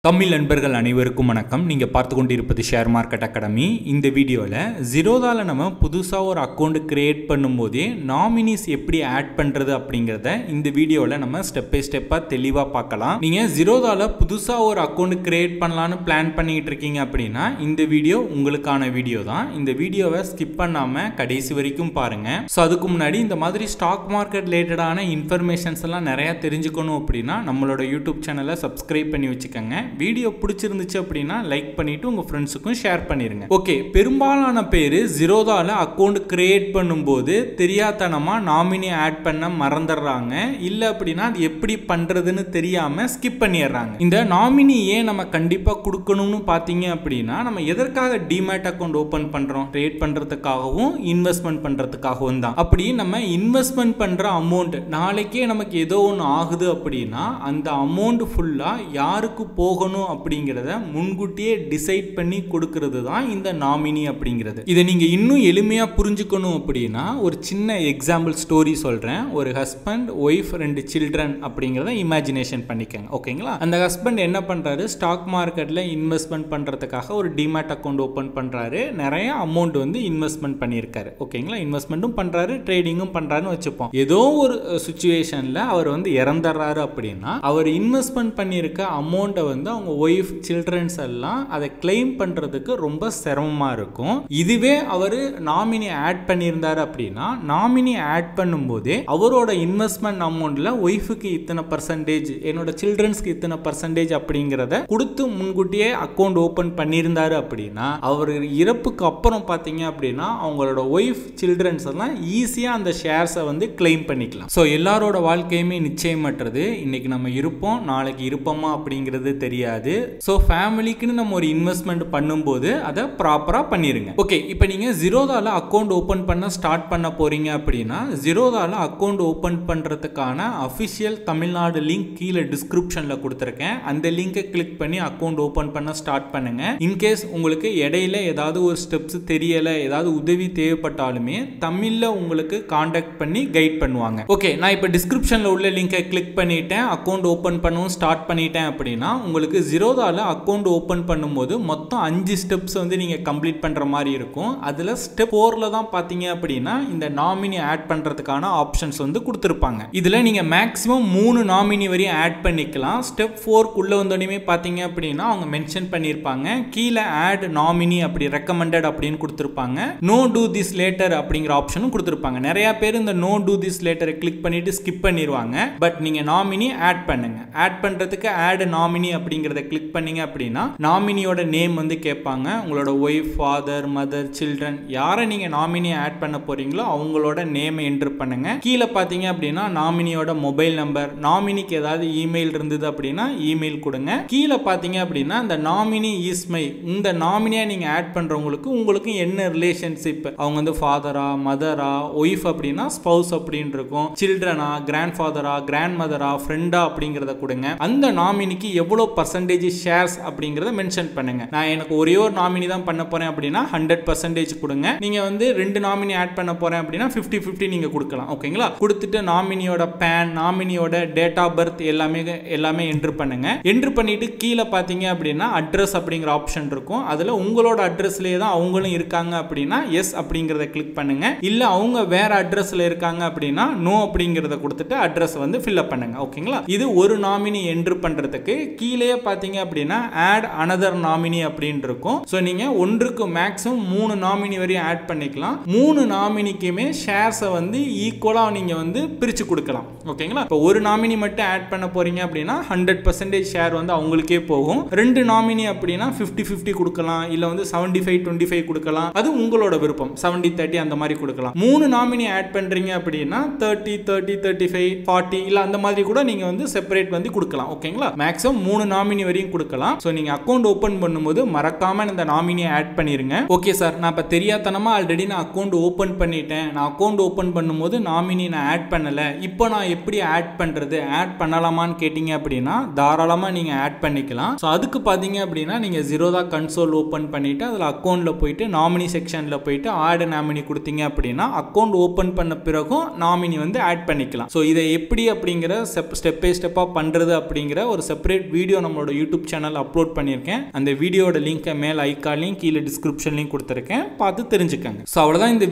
தமிழ் நண்பர்கள் அனைவருக்கும் வணக்கம். நீங்கள் பார்த்து கொண்டிருப்பது ஷேர் மார்க்கெட் அகாடமி. இந்த வீடியோவில் ஜீரோதாவில் நம்ம புதுசாக ஒரு அக்கௌண்ட் கிரியேட் பண்ணும்போதே நாமினிஸ் எப்படி ஆட் பண்ணுறது அப்படிங்கிறத இந்த வீடியோவில் நம்ம ஸ்டெப் பை ஸ்டெப்பாக தெளிவாக பார்க்கலாம். நீங்கள் ஜீரோதாவில் புதுசாக ஒரு அக்கௌண்ட் கிரியேட் பண்ணலான்னு பிளான் பண்ணிக்கிட்டு இருக்கீங்க அப்படின்னா இந்த வீடியோ உங்களுக்கான வீடியோ தான். இந்த வீடியோவை ஸ்கிப் பண்ணாமல் கடைசி வரைக்கும் பாருங்கள். ஸோ அதுக்கு முன்னாடி இந்த மாதிரி ஸ்டாக் மார்க்கெட் ரிலேட்டடான இன்ஃபர்மேஷன்ஸ் எல்லாம் நிறையா தெரிஞ்சுக்கணும் அப்படின்னா நம்மளோட யூடியூப் சேனலை சப்ஸ்கிரைப் பண்ணி வச்சுக்கோங்க. வீடியோ பிடிச்சிருந்துச்சு அப்படின்னா லைக் பண்ணிட்டு உங்க ஃப்ரெண்ட்ஸுக்கும் ஷேர் பண்ணிருங்க. ஓகே, பெரும்பாலான பேர் ஜீரோதால அக்கௌண்ட் கிரியேட் பண்ணும்போது தெரியாதனமா நாமினி ஆட் பண்ண மறந்துடுறாங்க. இல்ல அப்படின்னா அது எப்படி பண்றதுன்னு தெரியாம ஸ்கிப் பண்ணிடுறாங்க. இந்த நாமினி ஏன் நம்ம கண்டிப்பா கொடுக்கணும்னு பாத்தீங்க அப்படின்னா நம்ம எதற்காக டிமேட் அக்கௌண்ட் ஓபன் பண்றோம்? ட்ரேட் பண்றதுக்காகவும் இன்வெஸ்ட்மெண்ட் பண்றதுக்காகவும் தான். அப்படி நம்ம இன்வெஸ்ட்மெண்ட் பண்ற அமௌண்ட் நாளைக்கே நமக்கு ஏதோ ஒன்று ஆகுது அப்படின்னா அந்த அமௌண்ட் ஃபுல்லா யாருக்கு போகணும் அப்படிங்கறத முன்கூட்டியே டிசைட் பண்ணி கொடுக்கிறது தான் இந்த நாமினி அப்படிங்கிறது. இதை நீங்க இன்னும் எளிமையா புரிஞ்சுக்கணும் அப்படின்னா ஒரு சின்ன எக்ஸாம்பிள் ஸ்டோரி சொல்றேன். ஒரு ஹஸ்பண்ட், ஒய்ஃப், 2 சில்ட்ரன் அப்படிங்கறத இமேஜினேஷன் பண்ணிக்கங்க. ஓகேங்களா? அந்த ஹஸ்பண்ட் என்ன பண்றாரு? ஸ்டாக் மார்க்கெட்ல இன்வெஸ்ட்மெண்ட் பண்றதுக்காக ஒரு டிமேட் அக்கௌண்ட் ஓபன் பண்றாரு. நிறைய அமௌண்ட் வந்து இன்வெஸ்ட்மெண்ட் பண்ணியிருக்காரு. ஓகேங்களா? இன்வெஸ்ட்மெண்ட்டும் பண்றாரு, ட்ரேடிங்கும் பண்றாருன்னு வச்சுப்போம். ஏதோ ஒரு சிச்சுவேஷன்ல அவர் வந்து இறந்துறாரு அப்படின்னா அவர் இன்வெஸ்ட்மெண்ட் பண்ணியிருக்க அமௌண்ட்டை வந்து அவங்க ஒய்ஃப், சில்ட்ரன்ஸ் எல்லாம் அதை கிளைம் பண்றதுக்கு ரொம்ப சிரமமா இருக்கும். இதுவே அவர் நாமினி ஆட் பண்ணியிருந்தாரு அப்படின்னா நாமினி ஆட் பண்ணும்போதே அவரோட இன்வெஸ்ட்மெண்ட் அமௌண்ட்ல ஒய்ஃபுக்கு இத்தனை பர்சன்டேஜ், என்னோட சில்ட்ரன்ஸ்க்கு இத்தனை பர்சன்டேஜ் அப்படிங்கிறத கொடுத்து முன்கூட்டியே அக்கௌண்ட் ஓபன் பண்ணியிருந்தாரு அப்படின்னா அவர் இறப்புக்கு அப்புறம் பார்த்தீங்க அப்படின்னா அவங்களோட ஒய்ஃப், சில்ட்ரன்ஸ் எல்லாம் ஈஸியா அந்த ஷேர்ஸை வந்து கிளைம் பண்ணிக்கலாம். ஸோ எல்லாரோட வாழ்க்கையுமே நிச்சயமற்றது. இன்னைக்கு நம்ம இருப்போம், நாளைக்கு இருப்போமா அப்படிங்கிறது தெரியாது. சோ ஃபேமிலிக்குன்னு நம்ம ஒரு இன்வெஸ்ட்மெண்ட் பண்ணும்போது அதை ப்ராப்பரா பண்ணிருங்க. ஓகே, இப்போ நீங்க ஜீரோதால அக்கௌண்ட் ஓபன் பண்ண ஸ்டார்ட் பண்ண போறீங்க அப்படின்னா ஜீரோதால அக்கௌண்ட் ஓபன் பண்றதுக்கான அபிஷியல் தமிழ்நாடு லிங்க் கீழே டிஸ்கிரிப்ஷன்ல கொடுத்திருக்கேன். அந்த லிங்கை கிளிக் பண்ணி அக்கௌண்ட் ஓபன் பண்ண ஸ்டார்ட் பண்ணுங்க. இன்கேஸ் உங்களுக்கு இடையில ஏதாவது ஒரு ஸ்டெப்ஸ் தெரியல, ஏதாவது உதவி தேவைப்பட்டாலுமே தமிழ்ல உங்களுக்கு கான்டாக்ட் பண்ணி கைட் பண்ணுவாங்க. ஓகே, நான் இப்போ டிஸ்கிரிப்ஷன்ல உள்ள லிங்கை கிளிக் பண்ணிட்டேன், அக்கௌண்ட் ஓபன் பண்ணவும் ஸ்டார்ட் பண்ணிட்டேன் அப்படின்னா உங்களுக்கு ஜீரோதால அக்கௌண்ட் ஓபன் பண்ணும்போது மொத்தம் 5 ஸ்டெப்ஸ் வந்து நீங்க கம்ப்ளீட் பண்ற மாதிரி இருக்கும். அதுல ஸ்டெப் 4ல தான் பாத்தீங்க அப்படின்னா இந்த நாமினி ஆட் பண்றதுக்கான ஆப்ஷன்ஸ் வந்து கொடுத்திருப்பாங்க. இதுல நீங்க மேக்ஸிமம் 3 நாமினி வரையும் ஆட் பண்ணிக்கலாம். ஸ்டெப் 4 குள்ள வந்தோடனே பாத்தீங்க அப்படின்னா அவங்க மென்ஷன் பண்ணிருப்பாங்க கீழே ஆட் நாமினி அப்படி ரெக்கமெண்டட் அப்படின்னு கொடுத்திருப்பாங்க. நோ டூ திஸ் லேட்டர் அப்படிங்கிற ஆப்ஷனும் கொடுத்திருப்பாங்க. நிறைய பேர் இந்த நோ டூ திஸ் லேட்டரை கிளிக் பண்ணிட்டு ஸ்கிப் பண்ணிடுவாங்க. பட் நீங்க நாமினி ஆட் பண்ணுங்க. ஆட் பண்றதுக்கு ஆட் நாமினி அப்படிங்கறத கிளிக் பண்ணீங்க அப்படின்னா நாமினியோட நேம் வந்து கேட்பாங்க. உங்களோட ஒய்ஃப், ஃபாதர், மதர், சில்ட்ரன் யாரை நீங்க நாமினி ஆட் பண்ண போறீங்களோ அவங்களோட நேமை என்டர் பண்ணுங்க. கீழே பாத்தீங்க அப்படின்னா நாமினியோட மொபைல் நம்பர், நாமினிக்கு ஏதாவது இமெயில் இருந்தது அப்படின்னா இமெயில் கொடுங்க. கீழே பாத்தீங்க அப்படின்னா இந்த நாமினி இஸ் மை, இந்த நாமினியா நீங்க ஆட் பண்றவங்களுக்கு உங்களுக்கு என்ன ரிலேஷன்ஷிப், அவங்க வந்து ஃபாதரா, மதரா, ஒய்ஃப் அப்படின்னா ஸ்பௌஸ் அப்படின்னு இருக்கும், சில்ட்ரனா, கிராண்ட் ஃபாதரா, கிராண்ட் மதரா, ஃப்ரெண்டா அப்படிங்கறத கொடுங்க. அந்த நாமினிக்கு எவ்வளவு பர்சன்டேஜ் ஷேர்ஸ் அப்படிங்கறத மென்ஷன் பண்ணுங்க. நான் எனக்கு ஒரே ஒரு நாமினி தான் பண்ண போறேன் அப்படின்னா 100% கொடுங்க. நீங்க வந்து 2 நாமினி ஆட் பண்ண போறேன் அப்படின்னா 50-50 நீங்க கொடுக்கலாம். ஓகேங்களா? கொடுத்துட்டு நாமினியோட பேன், நாமினியோட டேட் ஆஃப் பர்த் எல்லாமே என்டர் பண்ணுங்க. என்டர் பண்ணிட்டு கீழே பாத்தீங்க அப்படின்னா அட்ரஸ் அப்படிங்கிற ஆப்ஷன் இருக்கும். அதுல உங்களோட அட்ரஸ்லயே தான் அவங்களும் இருக்காங்க அப்படின்னா எஸ் அப்படிங்கறத கிளிக் பண்ணுங்க. இல்ல அவங்க வேற அட்ரஸ்ல இருக்காங்க அப்படின்னா நோ அப்படிங்கறத கொடுத்துட்டு அட்ரஸ் வந்து ஃபில் அப் பண்ணுங்க. ஓகேங்களா? இது ஒரு நாமினி என்டர் பண்றதுக்கு. கீழே பாத்தீங்க அப்படின்னா ஆட் another நாமினி அப்படின்னு இருக்கும். சோ நீங்க ஒன்றுக்கு மேக்ஸிமம் 3 நாமினி வரையும் ஆட் பண்ணிக்கலாம். 3 நாமினிக்குமே ஷேர்ஸை வந்து ஈக்குவலா நீங்க வந்து பிரிச்சு கொடுக்கலாம். ஓகேங்களா? இப்போ ஒரு நாமினி மட்டும் ஆட் பண்ண போறீங்க அப்படின்னா 100% ஷேர் வந்து அவங்களுக்கே போகும். 2 நாமினி அப்படின்னா 50-50 கொடுக்கலாம். இல்ல வந்து 75-25 கொடுக்கலாம். அது உங்களோட விருப்பம். 70-30 அந்த மாதிரி கொடுக்கலாம். 3 நாமினி ஆட் பண்றீங்க அப்படின்னா 30-35-40 இல்ல அந்த மாதிரி கூட நீங்க வந்து செப்பரேட் வந்து கொடுக்கலாம். ஓகேங்களா? மேக்ஸிமம் 3 நாமினி வரையும் கொடுக்கலாம். சோ நீங்க அக்கௌண்ட் ஓபன் பண்ணும்போது மறக்காம இந்த நாமினியை ஆட் பண்ணிருங்க. ஓகே சார், நான் இப்ப தெரியாதனமா ஆல்ரெடி நான் அக்கௌண்ட் ஓபன் பண்ணிட்டேன், நான் அக்கௌண்ட் ஓபன் பண்ணும்போது நாமினி நான் ஆட் பண்ணல, இப்போ நான் எப்படி ஆட் பண்றது, ஆட் பண்ணலாமான்னு கேட்டீங்க அப்படின்னா தாராளமா நீங்க ஆட் பண்ணிக்கலாம். சோ அதுக்கு பாத்தீங்க அப்படின்னா நீங்க ஜீரோதா கன்சோல் ஓபன் பண்ணிட்டு அதுல அக்கௌண்ட்ல போயிட்டு நாமினி செக்ஷன்ல போயிட்டு ஆட் நாமினி கொடுத்தீங்க அப்படின்னா அக்கௌண்ட் ஓபன் பண்ண பிறகும் நாமினி வந்து ஆட் பண்ணிக்கலாம். சோ இதை எப்படி அப்படிங்கிற ஸ்டெப் பை ஸ்டெப்பா பண்றது அப்படிங்கிற ஒரு செப்பரேட் வீடியோ நம்மளோட யூடியூப் சேனல் அப்லோட் பண்ணியிருக்கேன். அந்த வீடியோட லிங்கை மேல் ஐகான்லையும் கீழே டிஸ்கிரிப்ஷன்லையும் கொடுத்துருக்கேன், பார்த்து தெரிஞ்சுக்கங்க. ஸோ அவ்வளோதான் இந்த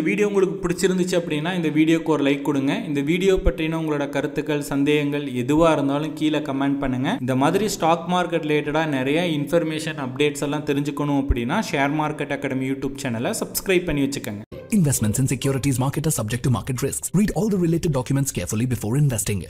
வீடியோ உங்களுக்கு பிடிச்சிருந்துச்சு அப்படின்னா இந்த வீடியோக்கு ஒரு லைக் கொடுங்க. இந்த வீடியோ பற்றின உங்களோட கருத்துக்கள் சந்தேகங்கள் எதுவாக இருந்தாலும் கீழே கமெண்ட் பண்ணுங்க. இந்த மாதிரி ஸ்டாக் மார்க்கெட் ரிலேட்டடாக நிறைய இன்ஃபர்மேஷன் அப்டேட்ஸ் எல்லாம் தெரிஞ்சுக்கணும் அப்படின்னா ஷேர் மார்க்கெட் அகாடமி யூடியூப் சேனலை சப்ஸ்கிரைப் பண்ணி வச்சுக்கோங்க. Investments in securities market are subject to market risks. Read all the related documents carefully before investing.